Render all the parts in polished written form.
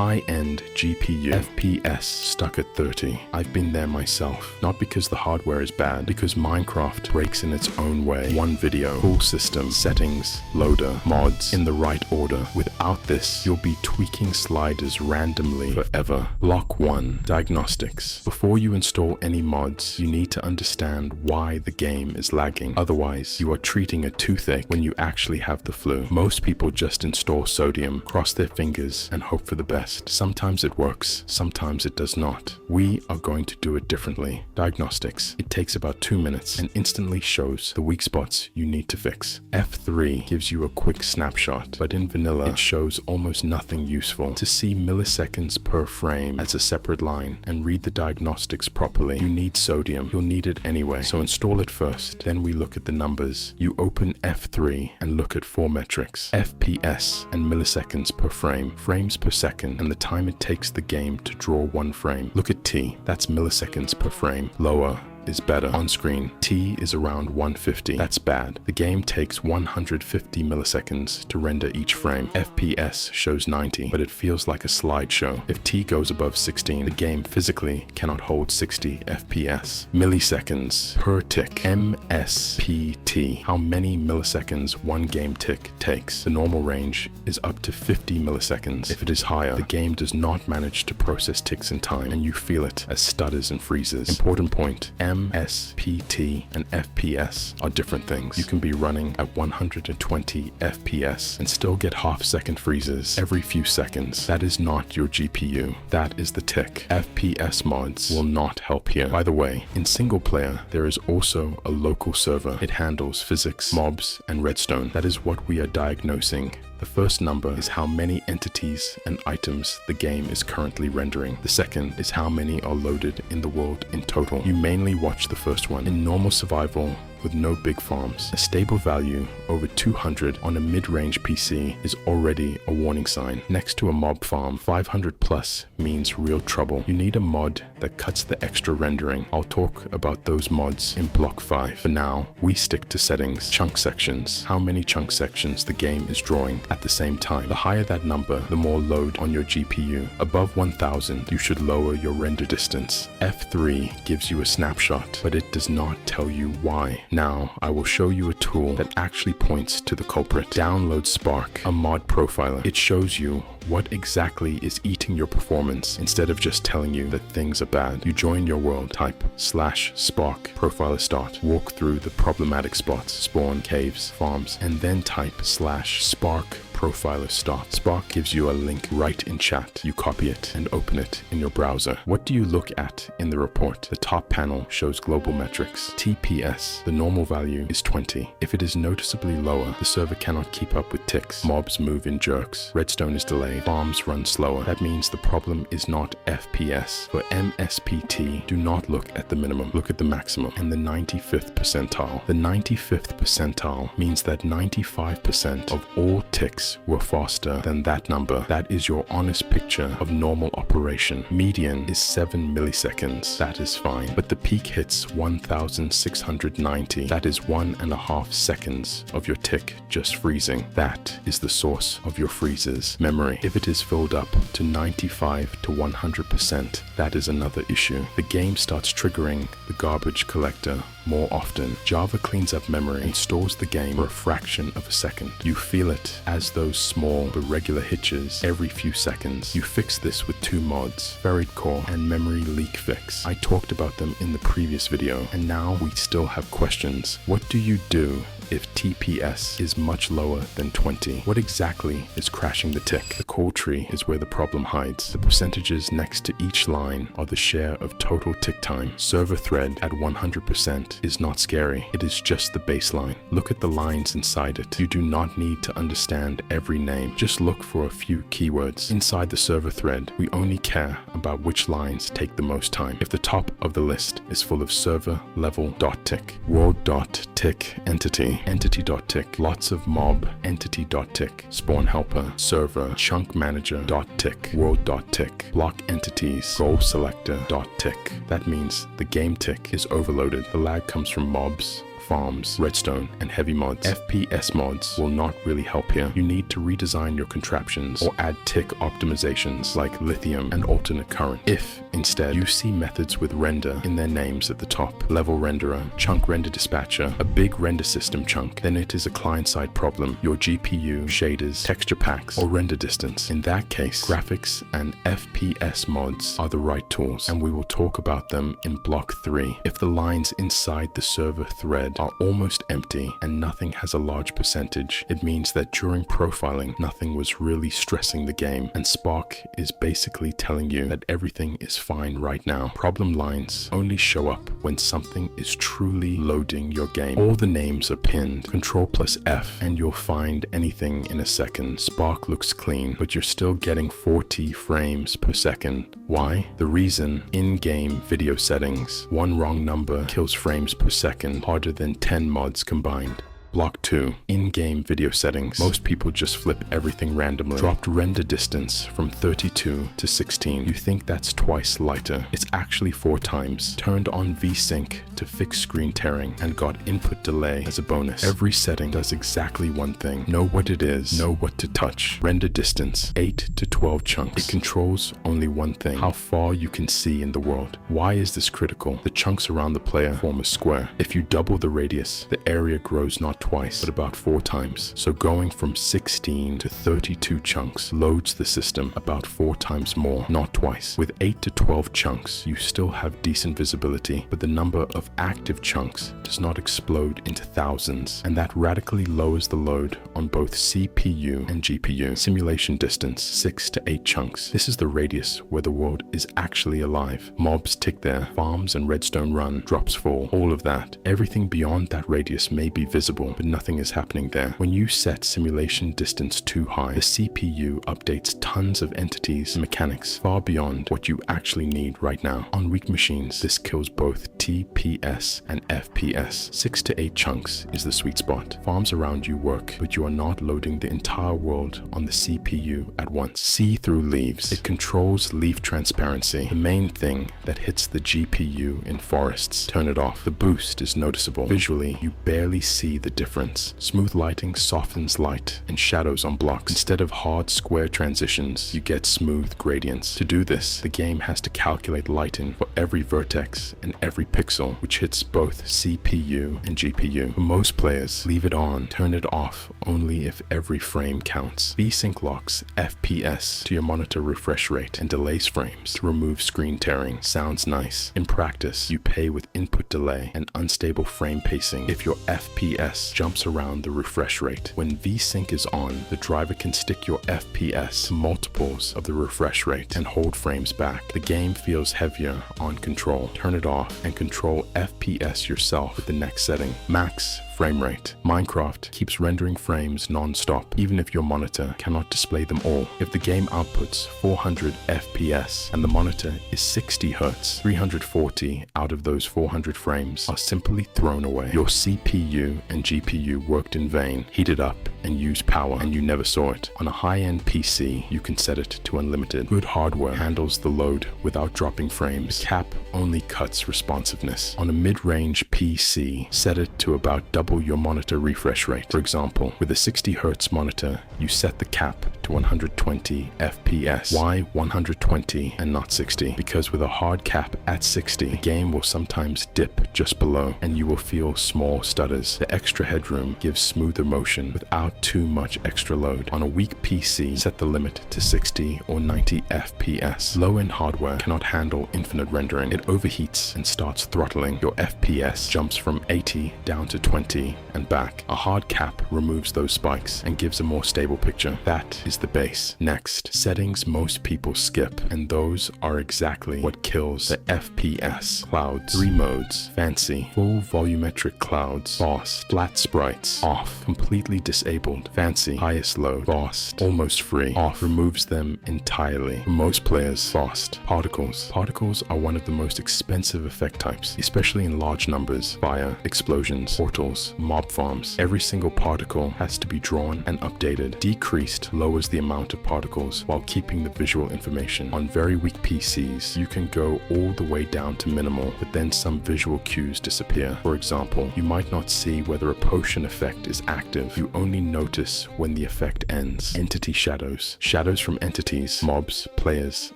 high-end GPU, FPS stuck at 30. I've been there myself, not because the hardware is bad, because Minecraft breaks in its own way. One video, full system, settings, loader, mods, in the right order. Without this, you'll be tweaking sliders randomly forever. Block 1, diagnostics. Before you install any mods, you need to understand why the game is lagging. Otherwise, you are treating a toothache when you actually have the flu. Most people just install sodium, cross their fingers, and hope for the best. Sometimes it works, sometimes it does not. We are going to do it differently. Diagnostics. It takes about 2 minutes and instantly shows the weak spots you need to fix. F3 gives you a quick snapshot, but in vanilla, it shows almost nothing useful. To see milliseconds per frame as a separate line and read the diagnostics properly, you need sodium. You'll need it anyway, so install it first. Then we look at the numbers. You open F3 and look at 4 metrics: FPS and milliseconds per frame, frames per second, and the time it takes the game to draw one frame. Look at T, that's milliseconds per frame. Lower is better. On screen, T is around 150. That's bad. The game takes 150 milliseconds to render each frame. FPS shows 90, but it feels like a slideshow. If T goes above 16, the game physically cannot hold 60 FPS. Milliseconds per tick. MSPT. How many milliseconds one game tick takes. The normal range is up to 50 milliseconds. If it is higher, the game does not manage to process ticks in time, and you feel it as stutters and freezes. Important point. MSPT and FPS are different things. You can be running at 120 FPS and still get half-second freezes every few seconds. That is not your GPU. That is the tick. FPS mods will not help here. By the way, in single player, there is also a local server. It handles physics, mobs, and redstone. That is what we are diagnosing. The first number is how many entities and items the game is currently rendering. The second is how many are loaded in the world in total. You mainly watch the first one. In normal survival, with no big farms, a stable value over 200 on a mid-range PC is already a warning sign. Next to a mob farm, 500 plus means real trouble. You need a mod that cuts the extra rendering. I'll talk about those mods in block 5. For now, we stick to settings. Chunk sections. How many chunk sections the game is drawing at the same time. The higher that number, the more load on your GPU. Above 1000, you should lower your render distance. F3 gives you a snapshot, but it does not tell you why. Now, I will show you a tool that actually points to the culprit. Download Spark, a mod profiler. It shows you what exactly is eating your performance instead of just telling you that things are bad. You join your world, type /spark profiler start, walk through the problematic spots, spawn, caves, farms, and then type /spark profiler start. Spark gives you a link right in chat. You copy it and open it in your browser. What do you look at in the report? The top panel shows global metrics. TPS, the normal value, is 20. If it is noticeably lower, the server cannot keep up with ticks. Mobs move in jerks. Redstone is delayed. Farms run slower. That means the problem is not FPS. For MSPT, do not look at the minimum. Look at the maximum and the 95th percentile. The 95th percentile means that 95% of all ticks were faster than that number. That is your honest picture of normal operation. Median is 7 milliseconds. That is fine. But the peak hits 1690. That is 1.5 seconds of your tick just freezing. That is the source of your freezes. Memory. If it is filled up to 95 to 100%, that is another issue. The game starts triggering the garbage collector more often. Java cleans up memory and stores the game for a fraction of a second. You feel it as those small but regular hitches every few seconds. You fix this with 2 mods, FerriteCore and Memory Leak Fix. I talked about them in the previous video, and now we still have questions. What do you do if TPS is much lower than 20? What exactly is crashing the tick? The call tree is where the problem hides. The percentages next to each line are the share of total tick time. Server thread at 100% is not scary. It is just the baseline. Look at the lines inside it. You do not need to understand every name. Just look for a few keywords. Inside the server thread, we only care about which lines take the most time. If the top of the list is full of server level .tick, world.tick entity, entity.tick, lots of mob, entity.tick, spawn helper, server, chunk manager.tick, world.tick, block entities, goal selector.tick. That means the game tick is overloaded. The lag comes from mobs, farms, redstone, and heavy mods. FPS mods will not really help here. You need to redesign your contraptions or add tick optimizations like lithium and alternate current. If, instead, you see methods with render in their names at the top, level renderer, chunk render dispatcher, a big render system chunk, then it is a client-side problem, your GPU, shaders, texture packs, or render distance. In that case, graphics and FPS mods are the right tools, and we will talk about them in block 3. If the lines inside the server thread are almost empty and nothing has a large percentage, it means that during profiling, nothing was really stressing the game, and Spark is basically telling you that everything is fine right now. Problem lines only show up when something is truly loading your game. All the names are pinned, Ctrl+F, and you'll find anything in a second. Spark looks clean, but you're still getting 40 frames per second. Why? The reason: in-game video settings. One wrong number kills frames per second harder than 10 mods combined. Block 2. In-game video settings. Most people just flip everything randomly. Dropped render distance from 32 to 16. You think that's twice lighter. It's actually 4 times. Turned on VSync to fix screen tearing and got input delay as a bonus. Every setting does exactly one thing. Know what it is. Know what to touch. Render distance 8 to 12 chunks. It controls only one thing: how far you can see in the world. Why is this critical? The chunks around the player form a square. If you double the radius, the area grows not twice, but about 4 times. So going from 16 to 32 chunks loads the system about 4 times more, not twice. With 8 to 12 chunks, you still have decent visibility, but the number of active chunks does not explode into thousands, and that radically lowers the load on both CPU and GPU. Simulation distance 6 to 8 chunks. This is the radius where the world is actually alive. Mobs tick there, farms and redstone run, drops fall, all of that. Everything beyond that radius may be visible, but nothing is happening there. When you set simulation distance too high, the CPU updates tons of entities and mechanics far beyond what you actually need right now. On weak machines, this kills both TPS and FPS. 6 to 8 chunks is the sweet spot. Farms around you work, but you are not loading the entire world on the CPU at once. See through leaves. It controls leaf transparency, the main thing that hits the GPU in forests. Turn it off. The boost is noticeable. Visually, you barely see the difference. Smooth lighting softens light and shadows on blocks. Instead of hard square transitions, you get smooth gradients. To do this, the game has to calculate lighting for every vertex and every pixel, which hits both CPU and GPU. For most players, leave it on, turn it off only if every frame counts. VSync locks FPS to your monitor refresh rate and delays frames to remove screen tearing. Sounds nice. In practice, you pay with input delay and unstable frame pacing if your FPS jumps around the refresh rate. When VSync is on, the driver can stick your FPS to multiples of the refresh rate and hold frames back. The game feels heavier on control. Turn it off and control FPS yourself with the next setting. Max frame rate. Minecraft keeps rendering frames non-stop, even if your monitor cannot display them all. If the game outputs 400 FPS and the monitor is 60 Hz, 340 out of those 400 frames are simply thrown away. Your CPU and GPU worked in vain, heated up and used power, and you never saw it. On a high-end PC, you can set it to unlimited. Good hardware handles the load without dropping frames. The cap only cuts responsiveness. On a mid-range PC, set it to about double your monitor refresh rate. For example, with a 60 Hz monitor, you set the cap to 120 FPS. Why 120 and not 60? Because with a hard cap at 60, the game will sometimes dip just below, and you will feel small stutters. The extra headroom gives smoother motion without too much extra load. On a weak PC, set the limit to 60 or 90 FPS. Low-end hardware cannot handle infinite rendering. It overheats and starts throttling. Your FPS jumps from 80 down to 20 and back. A hard cap removes those spikes and gives a more stable picture. That is the base. Next, settings most people skip, and those are exactly what kills the FPS. Clouds. 3 modes. Fancy. Full volumetric clouds. Boss. Flat sprites. Off. Completely disable disabled. Fancy, highest load. Fast, almost free. Off, removes them entirely. For most players, fast. Particles. Particles are one of the most expensive effect types, especially in large numbers. Fire, explosions, portals, mob farms. Every single particle has to be drawn and updated. Decreased lowers the amount of particles while keeping the visual information. On very weak PCs, you can go all the way down to minimal, but then some visual cues disappear. For example, you might not see whether a potion effect is active. You only notice when the effect ends. Entity shadows. Shadows from entities, mobs, players,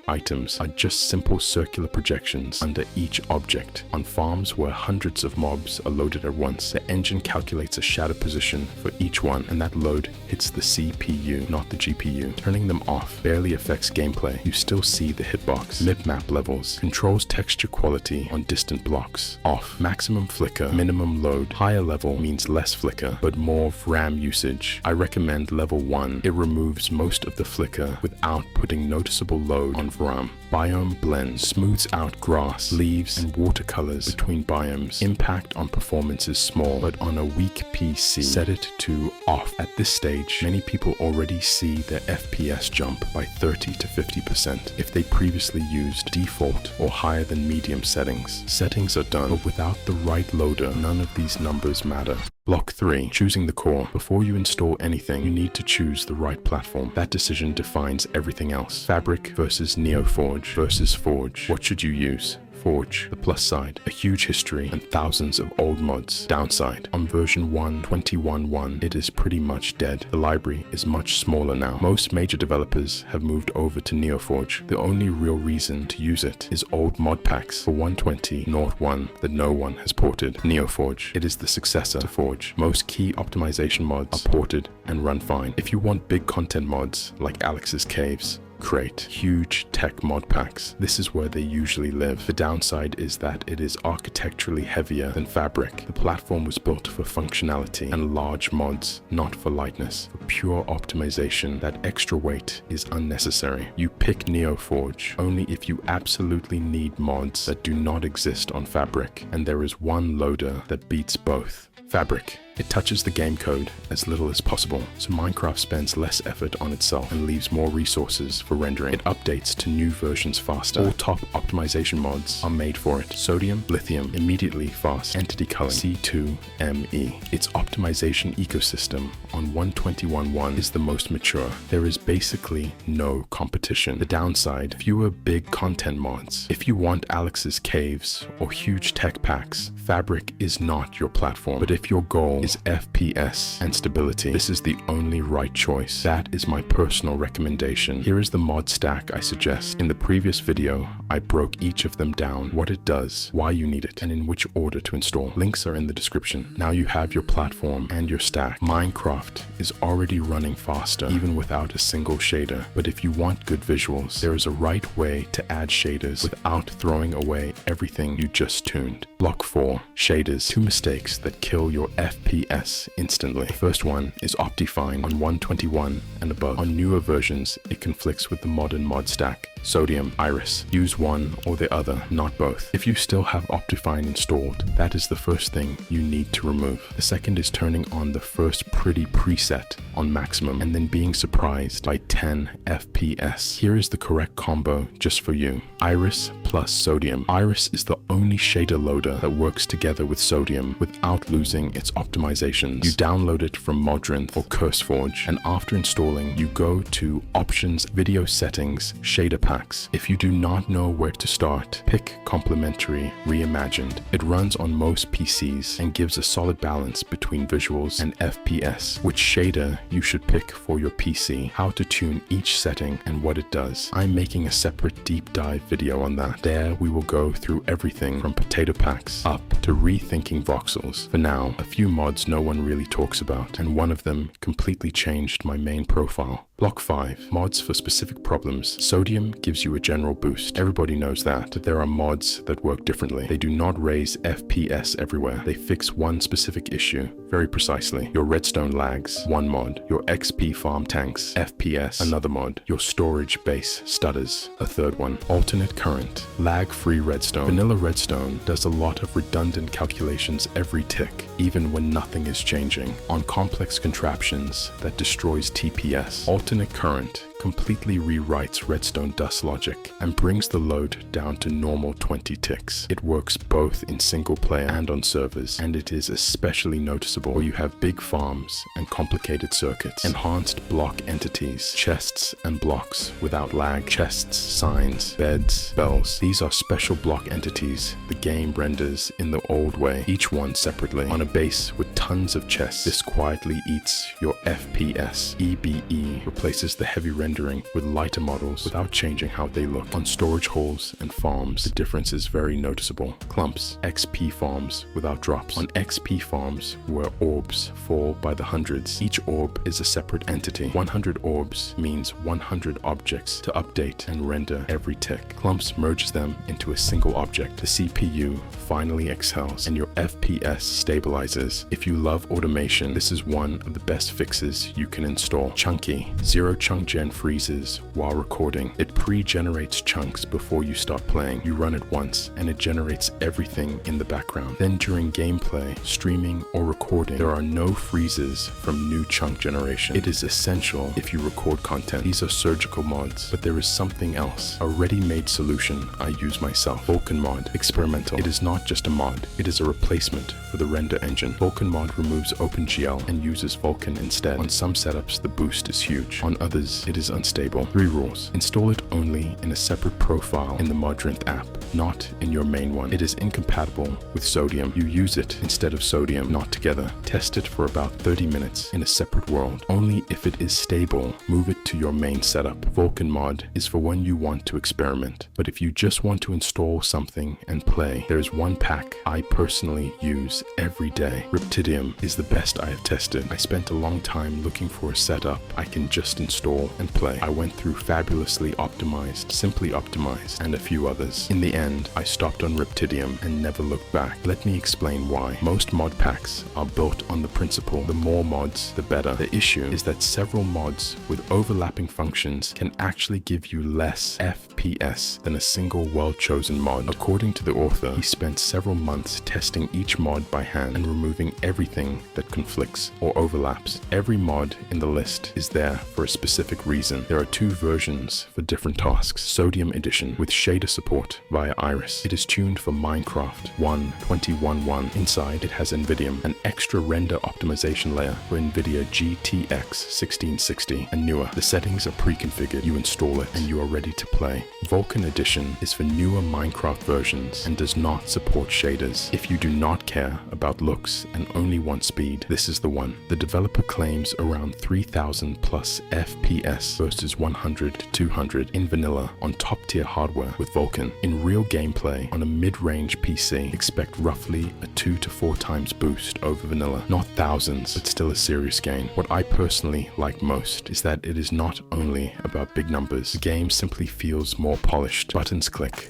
items are just simple circular projections under each object. On farms where hundreds of mobs are loaded at once, the engine calculates a shadow position for each one, and that load hits the CPU, not the GPU. Turning them off barely affects gameplay. You still see the hitbox. Mid-map levels. Controls texture quality on distant blocks. Off. Maximum flicker, minimum load. Higher level means less flicker, but more RAM usage. I recommend level 1. It removes most of the flicker without putting noticeable load on RAM. Biome blend. Smooths out grass, leaves, and watercolors between biomes. Impact on performance is small, but on a weak PC, set it to off. At this stage, many people already see their FPS jump by 30 to 50% if they previously used default or higher than medium settings. Settings are done, but without the right loader, none of these numbers matter. Block 3. Choosing the core. Before you install anything, you need to choose the right platform. That decision defines everything else. Fabric versus NeoForge versus Forge. What should you use? Forge. The plus side, a huge history and thousands of old mods. Downside, on version 1.21.1, it is pretty much dead. The library is much smaller now. Most major developers have moved over to NeoForge. The only real reason to use it is old mod packs for 1.20.1 that no one has ported. NeoForge. It is the successor to Forge. Most key optimization mods are ported and run fine. If you want big content mods like Alex's Caves, create huge tech mod packs. This is where they usually live. The downside is that it is architecturally heavier than Fabric. The platform was built for functionality and large mods, not for lightness. For pure optimization, that extra weight is unnecessary. You pick NeoForge only if you absolutely need mods that do not exist on Fabric, and there is one loader that beats both. Fabric. It touches the game code as little as possible, so Minecraft spends less effort on itself and leaves more resources for rendering. It updates to new versions faster. All top optimization mods are made for it. Sodium, Lithium, ImmediatelyFast, Entity Culling, C2ME. Its optimization ecosystem on 1.21.1 is the most mature. There is basically no competition. The downside, fewer big content mods. If you want Alex's Caves or huge tech packs, Fabric is not your platform. But if your goal is FPS and stability, this is the only right choice. That is my personal recommendation. Here is the mod stack I suggest. In the previous video, I broke each of them down, what it does, why you need it, and in which order to install. Links are in the description. Now you have your platform and your stack. Minecraft is already running faster, even without a single shader. But if you want good visuals, there is a right way to add shaders without throwing away everything you just tuned. Block 4. Shaders. 2 mistakes that kill your FPS instantly. The first one is Optifine on 1.21 and above. On newer versions, it conflicts with the modern mod stack. Sodium, Iris. Use one or the other, not both. If you still have Optifine installed, that is the first thing you need to remove. The second is turning on the first pretty preset on maximum and then being surprised by 10 FPS. Here is the correct combo just for you. Iris plus Sodium. Iris is the only shader loader that works together with Sodium without losing its optimizations. You download it from ModernFix or CurseForge, and after installing, you go to Options, Video Settings, Shader Packs. If you do not know where to start, pick Complementary Reimagined. It runs on most PCs and gives a solid balance between visuals and FPS. Which shader you should pick for your PC, how to tune each setting and what it does. I'm making a separate deep dive video on that. There we will go through everything from potato packs up to rethinking voxels. For now, a few mods no one really talks about, and one of them completely changed my main profile. Block 5. Mods for specific problems. Sodium gives you a general boost. Everybody knows that, but there are mods that work differently. They do not raise FPS everywhere. They fix one specific issue very precisely. Your redstone lags, one mod. Your XP farm tanks, FPS, another mod. Your storage base stutters, a third one. Alternate current. Lag-free redstone. Vanilla redstone does a lot of redundant calculations every tick, even when nothing is changing, on complex contraptions that destroys TPS. Alternate current completely rewrites redstone dust logic and brings the load down to normal 20 ticks. It works both in single player and on servers, and it is especially noticeable where you have big farms and complicated circuits. Enhanced block entities, chests and blocks without lag, chests, signs, beds, bells. These are special block entities the game renders in the old way, each one separately. On a base with tons of chests, this quietly eats your FPS. EBE replaces the heavy rendering with lighter models without changing how they look. On storage halls and farms, the difference is very noticeable. Clumps, XP farms without drops. On XP farms, where orbs fall by the hundreds, each orb is a separate entity. 100 orbs means 100 objects to update and render every tick. Clumps merges them into a single object. The CPU finally excels and your FPS stabilizes. If you love automation, this is one of the best fixes you can install. Chunky. Zero chunk gen freezes while recording. It pre-generates chunks before you start playing. You run it once and it generates everything in the background. Then during gameplay, streaming, or recording, there are no freezes from new chunk generation. It is essential if you record content. These are surgical mods, but there is something else. A ready-made solution I use myself. Vulkan mod. Experimental. It is not just a mod. It is a replacement for the render engine. Vulkan mod removes OpenGL and uses Vulkan instead. On some setups, the boost is huge. On others, it is unstable. 3 rules. Install it only in a separate profile in the ModernFix app, not in your main one. It is incompatible with sodium. You use it instead of sodium, not together. Test it for about 30 minutes in a separate world. Only if it is stable, move it to your main setup. Vulkan mod is for when you want to experiment. But if you just want to install something and play, there is one pack I personally use every day. Reptidium is the best I have tested. I spent a long time looking for a setup I can just install and play. I went through Fabulously Optimized, Simply Optimized, and a few others. In the end, I stopped on Reptidium and never looked back. Let me explain why. Most mod packs are built on the principle, the more mods, the better. The issue is that several mods with overlapping functions can actually give you less FPS than a single well-chosen mod. According to the author, he spent several months testing each mod by hand and removing everything that conflicts or overlaps. Every mod in the list is there for a specific reason. There are 2 versions for different tasks. Sodium Edition with shader support via Iris. It is tuned for Minecraft 1.21.1. Inside, it has NVIDIA, an extra render optimization layer for NVIDIA GTX 1660 and newer. The settings are pre-configured. You install it and you are ready to play. Vulkan Edition is for newer Minecraft versions and does not support shaders. If you do not care about looks and only want speed, this is the one. The developer claims around 3000 plus FPS versus 100 to 200 in vanilla on top-tier hardware with Vulkan. In real gameplay on a mid-range PC, expect roughly a 2 to 4 times boost over vanilla. Not thousands, but still a serious gain. What I personally like most is that it is not only about big numbers. The game simply feels more polished. Buttons click.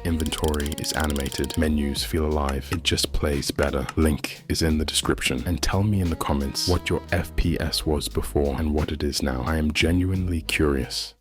Inventory is animated. Menus feel alive. It just plays better. Link is in the description. And tell me in the comments what your FPS was before and what it is now. I am genuinely curious.